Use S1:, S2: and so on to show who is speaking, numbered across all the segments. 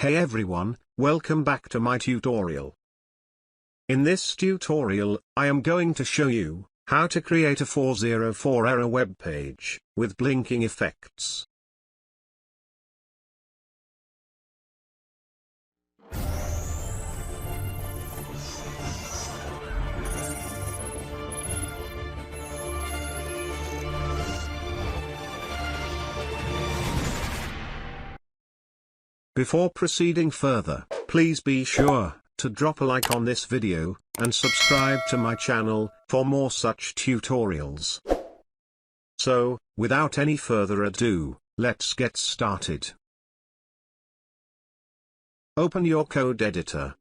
S1: Hey everyone, welcome back to my tutorial. In this tutorial, I am going to show you how to create a 404 error web page with blinking effects. Before proceeding further, please be sure to drop a like on this video, and subscribe to my channel for more such tutorials. So, without any further ado, let's get started. Open your code editor.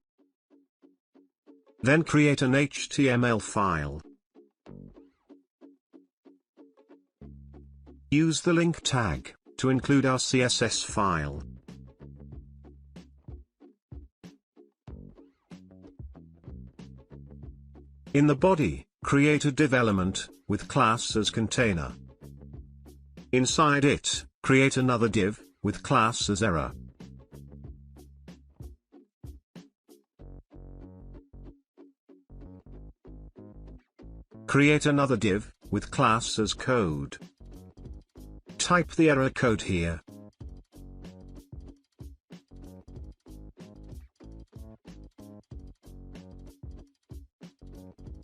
S1: Then create an HTML file. Use the link tag to include our CSS file. In the body, create a div element with class as container. Inside it, create another div with class as error. Create another div with class as code. Type the error code here.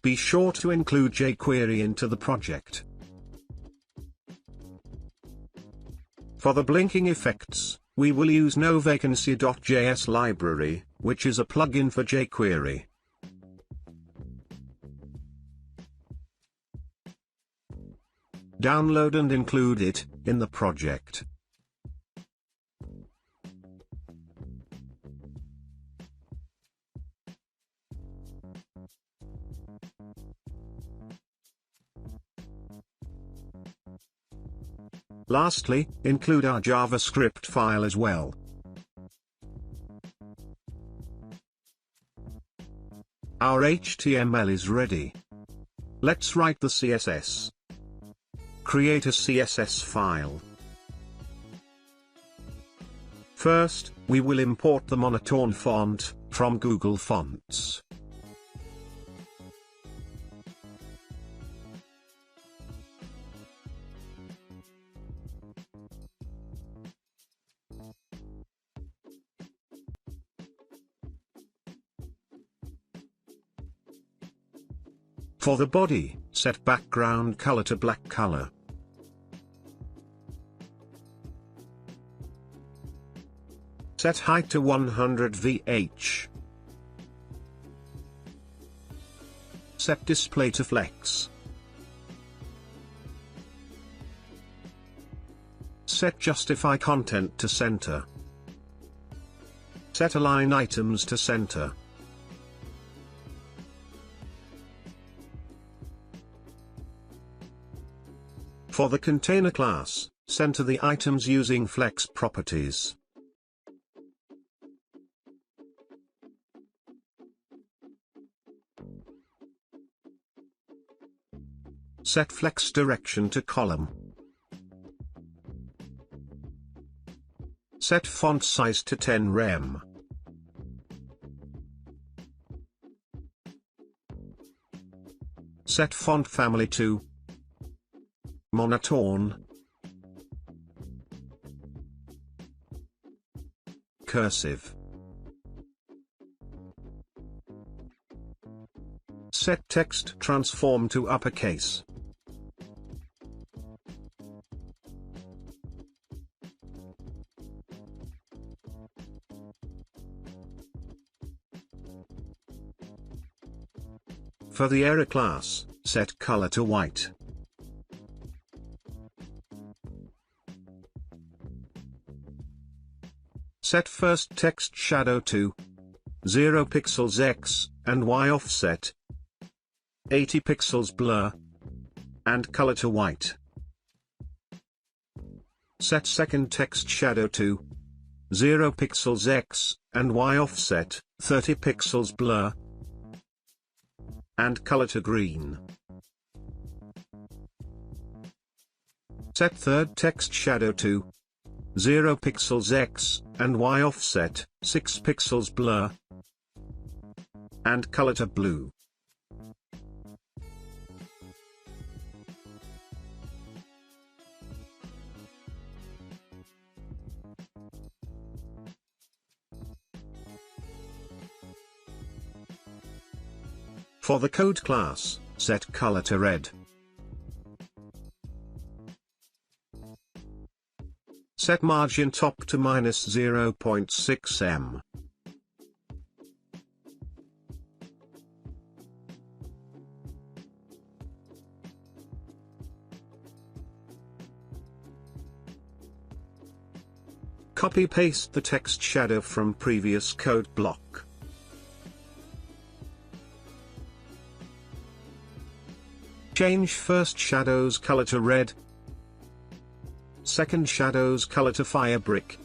S1: Be sure to include jQuery into the project. For the blinking effects, we will use noVacancy.js library, which is a plugin for jQuery. Download and include it in the project. Lastly, include our JavaScript file as well. Our HTML is ready. Let's write the CSS. Create a CSS file. First, we will import the monotone font from Google Fonts. For the body, set background color to black color. Set height to 100 VH. Set display to flex. Set justify content to center. Set align items to center. For the container class, center the items using flex properties. Set flex direction to column. Set font size to 10 rem. Set font family to monotone, cursive. Set text transform to uppercase. For the error class, set color to white. Set first text shadow to 0 pixels X and Y offset, 80 pixels blur, and color to white. Set second text shadow to 0 pixels X and Y offset, 30 pixels blur, and color to green. Set third text shadow to 0 pixels X and Y offset, 6 pixels blur, and color to blue. For the code class, set color to red. Set margin top to -0.6 em. Copy-paste the text shadow from previous code block. Change first shadow's color to red, second shadow's color to fire brick,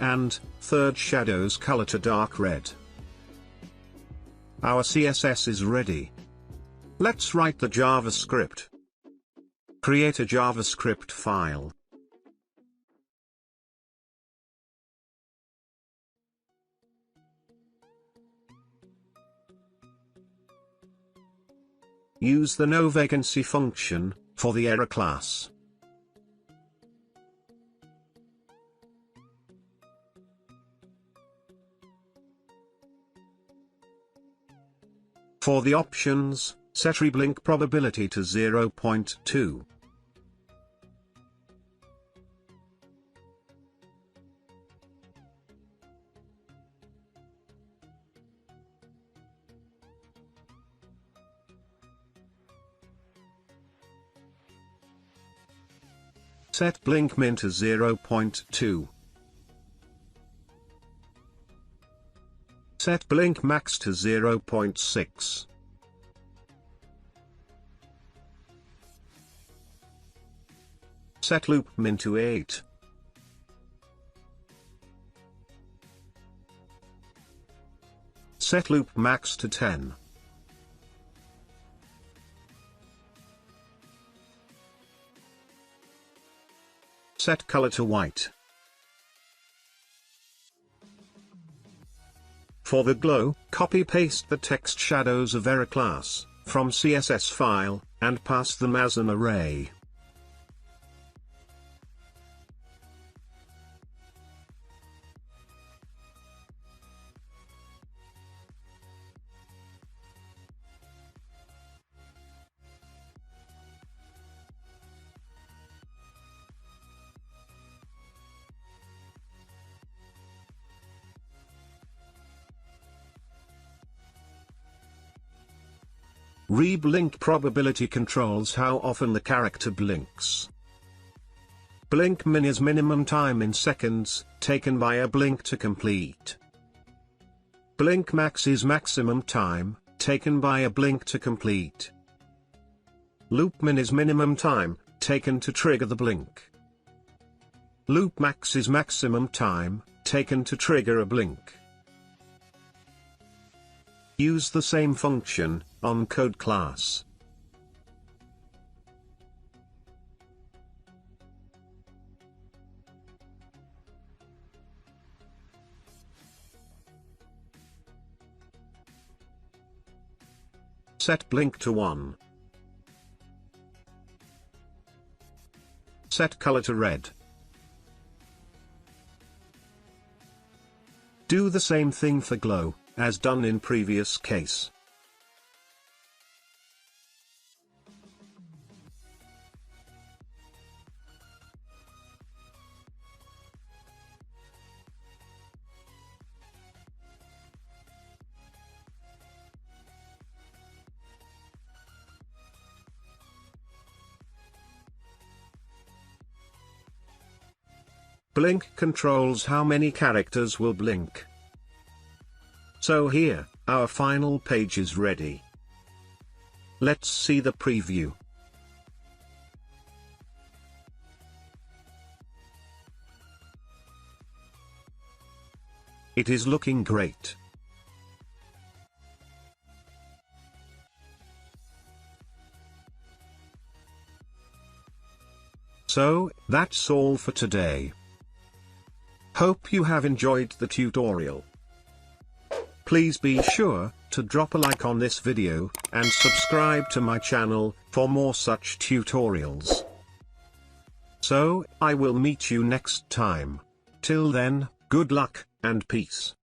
S1: and third shadow's color to dark red. Our CSS is ready. Let's write the JavaScript. Create a JavaScript file. Use the noVacancy function for the error class. For the options, set reblink probability to 0.2. Set blink min to 0.2. Set blink max to 0.6. Set loop min to 8. Set loop max to 10. Set color to white. For the glow, copy-paste the text shadows of error class from CSS file and pass them as an array. Reblink probability controls how often the character blinks. Blink min is minimum time in seconds, taken by a blink to complete. Blink max is maximum time, taken by a blink to complete. Loop min is minimum time, taken to trigger the blink. Loop max is maximum time, taken to trigger a blink. Use the same function on code class. Set blink to 1. Set color to red. Do the same thing for glow, as done in previous case. Blink controls how many characters will blink. So here, our final page is ready. Let's see the preview. It is looking great. So, that's all for today. Hope you have enjoyed the tutorial. Please be sure to drop a like on this video, and subscribe to my channel for more such tutorials. So, I will meet you next time. Till then, good luck, and peace.